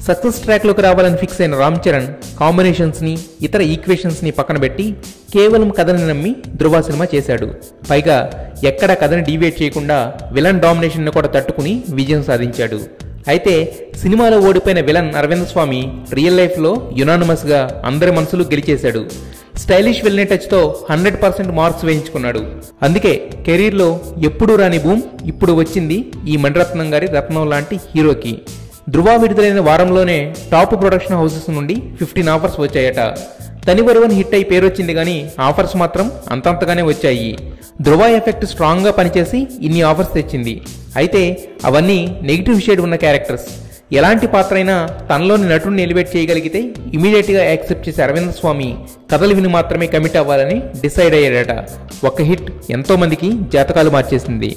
Success ట్రాక్లోకి రావాలని fix అయిన రామ్ చరణ్ కాంబినేషన్స్ని ఇతర ఈక్వేషన్స్ని పక్కన పెట్టి కేవలం కథని నమ్మి ధృవ సినిమా చేశాడు. పైగా ఎక్కడ కథని డీవియేట్ చేయకుండా విలన్ డామినేషన్ను కూడా తట్టుకుని విజయం సాధించాడు. అయితే సినిమాలో ఓడిపోయిన విలన్ అరవింద్ స్వామి రియల్ లైఫ్లో యునానిమస్గా అందరి మనసులు గెలిచేశాడు. స్టైలిష్ విలన్ టచ్తో 100% మార్క్స్ వేయించుకున్నాడు. అందుకే కెరీర్లో ఎప్పుడూ రాని బూమ్ ఇప్పుడు వచ్చింది ఈ మణిరత్నం గారి రత్నం లాంటి హీరోకి. ధృవ విడుదలైన వారంలోనే టాప్ ప్రొడక్షన్ హౌసెస్ నుండి 15 ఆఫర్స్ వచ్చాయట. తనివరువని హిట్ అయి పేరొచ్చింది కానీ ఆఫర్స్ మాత్రం అంతంతగానే వచ్చాయి. ధృవ ఎఫెక్ట్ స్ట్రాంగ్గా పనిచేసి ఇన్ని ఆఫర్స్ తెచ్చింది. అయితే అవన్నీ నెగిటివ్ షేడ్ ఉన్న క్యారెక్టర్స్. ఎలాంటి పాత్ర అయినా తనలోని నటుడిని ఎలివేట్ చేయగలిగితే ఇమీడియట్గా యాక్సెప్ట్ చేసే అరవింద్ స్వామి కథలు విని మాత్రమే కమిట్ అవ్వాలని డిసైడ్ అయ్యాడట. ఒక్క హిట్ ఎంతో మందికి జాతకాలు మార్చేసింది.